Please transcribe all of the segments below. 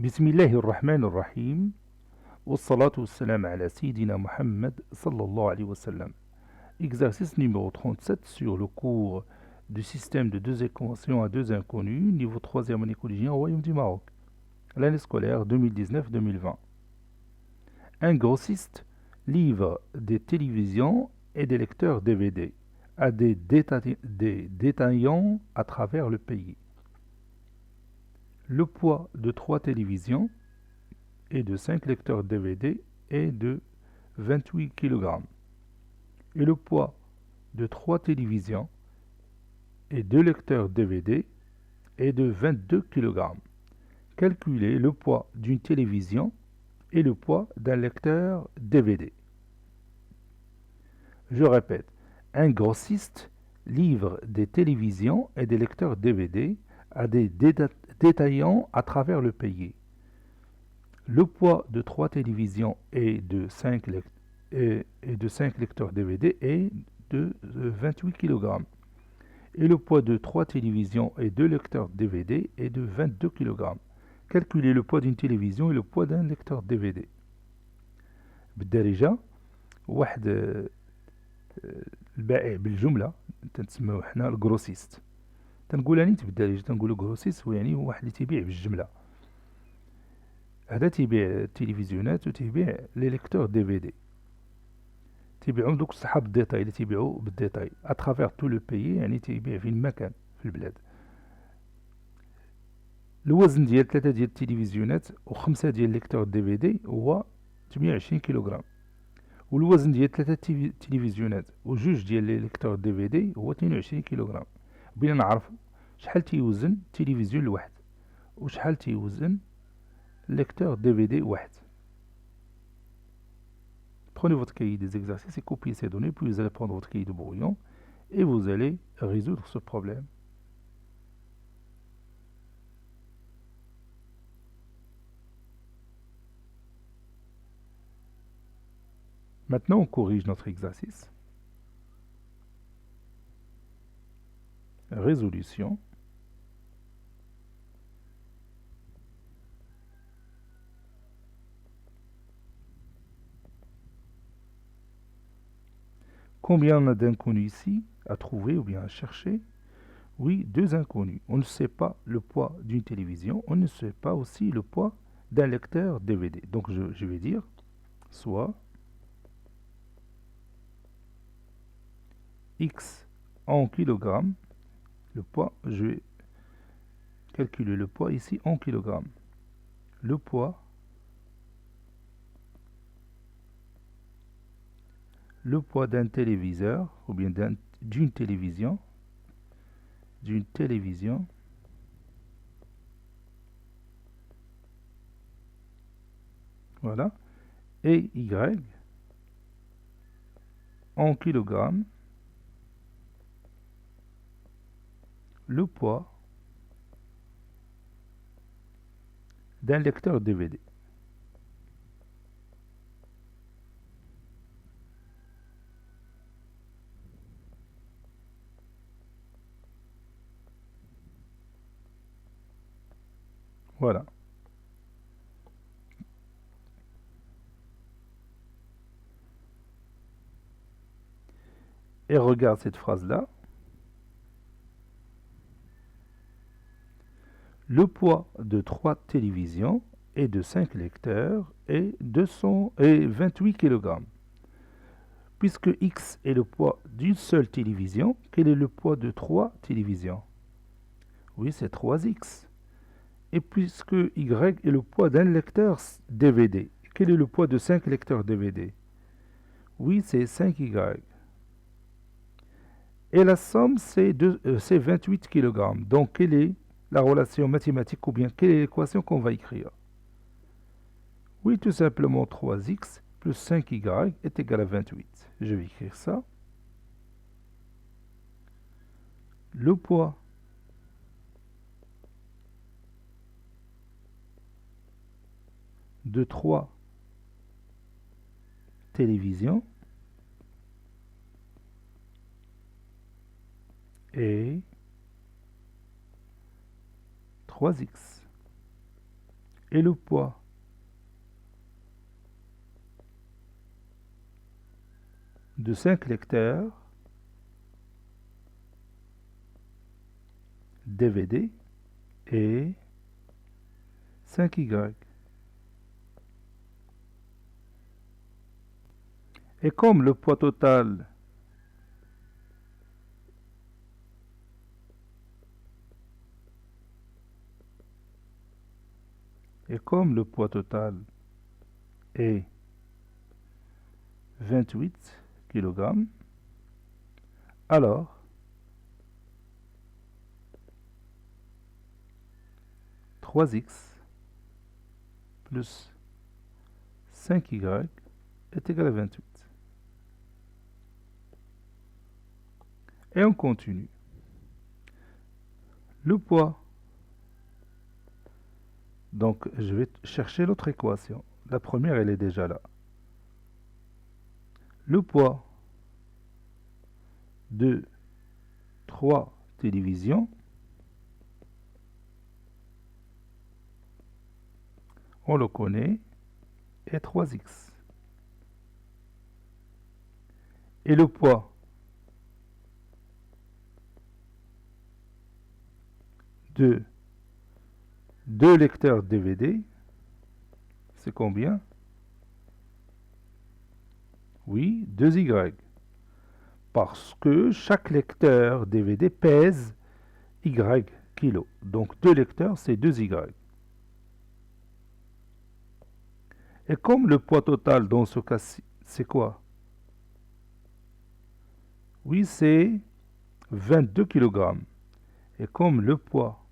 بسم الله الرحمن الرحيم والصلاة والسلام على سيدنا Muhammad sallallahu alayhi wa sallam. Exercice numéro 37 sur le cours du système de deux équations à deux inconnus, niveau 3e année collégienne au Royaume du Maroc, l'année scolaire 2019-2020. Un grossiste livre des télévisions et des lecteurs DVD à des détaillants à travers le pays. Le poids de 3 télévisions et de 5 lecteurs DVD est de 28 kg. Et le poids de 3 télévisions et 2 lecteurs DVD est de 22 kg. Calculez le poids d'une télévision et le poids d'un lecteur DVD. Je répète, un grossiste livre des télévisions et des lecteurs DVD à des détaillants à travers le pays. Le poids de 3 télévisions et de 5 lecteurs DVD est de 28 kg. Et le poids de 3 télévisions et 2 lecteurs DVD est de 22 kg. Calculez le poids d'une télévision et le poids d'un lecteur DVD. بالدارجة واحد البائع بالجملة تنسميوه حنا الجروسيست. تنقولها نيت بالدارجة تنقولو جروسيست هو يعني واحد اللي تيبيع بالجملة. هذا تيبيع التلفزيونات وتيبيع لي ليكتور دي في دي، تيبيعهم دوك الصحاب بالديتاي اللي تيبيعو بالديتاي اترافير تو لو بيي، يعني تيبيع في المكان في البلاد. الوزن ديال 3 ديال التلفزيونات و5 ديال ليكتور دي في دي هو 28 كيلوغرام، والوزن ديال 3 تلفزيونات وجوج ديال لي ليكتور دي في دي هو 22 كيلوغرام. بغينا نعرفو شحال تيوزن التلفزيون الواحد وشحال تيوزن lecteur DVD واحد. Prenez votre cahier des exercices et copiez ces données, puis vous allez prendre votre cahier de brouillon et vous allez résoudre ce problème. Maintenant, on corrige notre exercice. Résolution. Combien on a d'inconnus ici à trouver ou bien à chercher? Oui, 2 inconnus. On ne sait pas le poids d'une télévision, on ne sait pas aussi le poids d'un lecteur DVD. Donc je vais dire soit X en kilogrammes, le poids, je vais calculer le poids ici en kilogrammes. Le poids d'un téléviseur ou bien d'une télévision, voilà, et Y en kilogrammes, le poids d'un lecteur DVD. Voilà. Et regarde cette phrase-là. Le poids de 3 télévisions et de 5 lecteurs est 28 kg. Puisque X est le poids d'une seule télévision, quel est le poids de 3 télévisions? Oui, c'est 3X. Et puisque Y est le poids d'un lecteur DVD, quel est le poids de 5 lecteurs DVD? Oui, c'est 5Y. Et la somme, c'est 28 kg. Donc, quelle est la relation mathématique ou bien quelle est l'équation qu'on va écrire? Oui, tout simplement 3x plus 5y est égal à 28. Je vais écrire ça. Le poids de 3 télévisions est 3x. et le poids de 5 lecteurs DVD est 5Y. Et comme le poids total est 28 kg, alors 3x plus 5y est égal à 28. Et on continue. Le poids. Donc, je vais chercher l'autre équation. La première, elle est déjà là. Le poids de 3 télévisions on le connaît, est 3x. Et le poids de 2 lecteurs DVD, c'est combien? Oui, 2y. Parce que chaque lecteur DVD pèse y kg. Donc 2 lecteurs, c'est 2y. Et comme le poids total dans ce cas-ci, c'est quoi? Oui, c'est 22 kg. Et comme le poids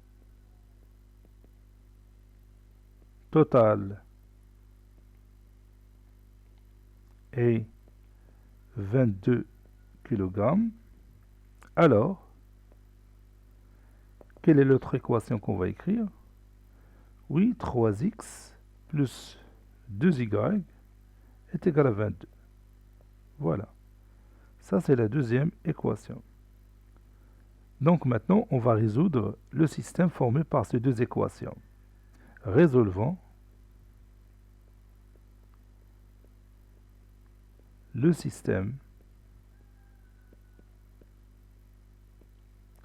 total est 22 kg, alors, quelle est l'autre équation qu'on va écrire? Oui, 3x plus 2y est égal à 22. Voilà. Ça, c'est la deuxième équation. Donc maintenant, on va résoudre le système formé par ces deux équations. Résolvons le système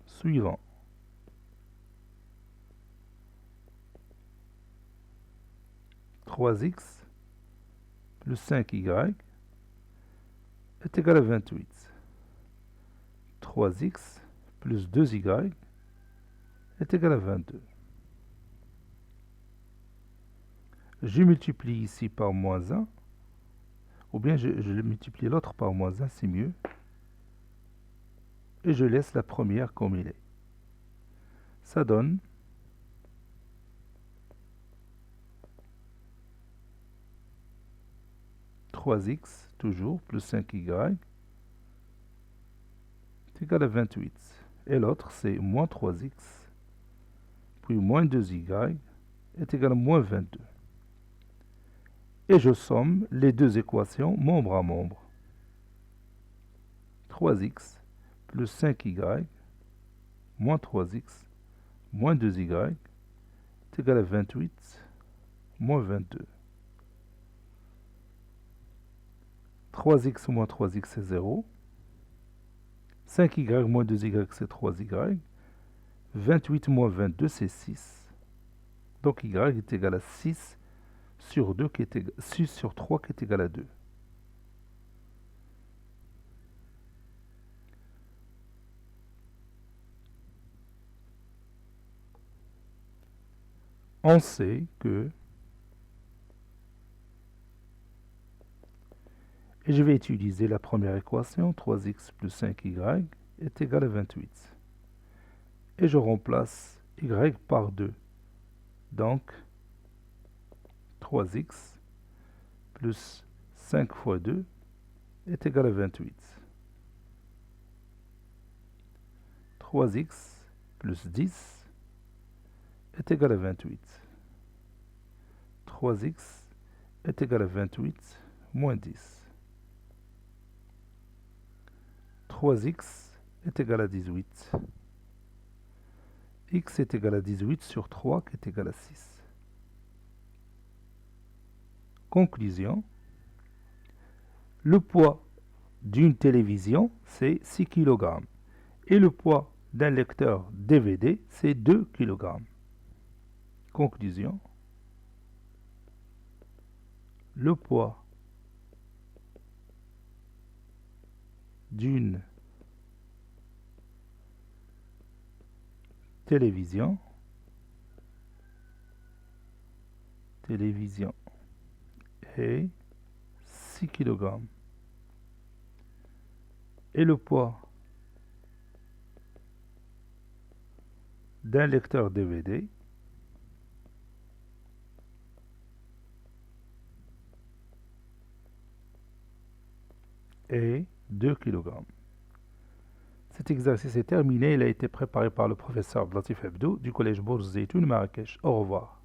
suivant. Trois x plus 5y est égal à 28. 3x plus 2y est égal à 22. Je multiplie ici par moins 1, ou bien je multiplie l'autre par moins 1, c'est mieux. Et je laisse la première comme il est. Ça donne 3x, toujours, plus 5y, est égal à 28. Et l'autre, c'est moins 3x, puis moins 2y, est égal à moins 22. Et je somme les deux équations membre à membre. 3x plus 5y, moins 3x, moins 2y, est égal à 28, moins 22. 3x moins 3x, c'est 0. 5y moins 2y, c'est 3y. 28 moins 22, c'est 6. Donc y est égal à 6 sur 2 qui est égal, 6 sur 3 qui est égal à 2. On sait que, et je vais utiliser la première équation, 3x plus 5y est égal à 28. Et je remplace y par 2. Donc, 3x plus 5 fois 2 est égal à 28. 3x plus 10 est égal à 28. 3x est égal à 28 moins 10. 3x est égal à 18. X est égal à 18 sur 3 qui est égal à 6. Conclusion. Le poids d'une télévision, c'est 6 kg. Et le poids d'un lecteur DVD, c'est 2 kg. Conclusion. Le poids d'une télévision est 6 kg. Et le poids d'un lecteur DVD est 2 kg. Cet exercice est terminé. Il a été préparé par le professeur Latif Hebdo du collège Bourz Zeytoun Marrakech. Au revoir.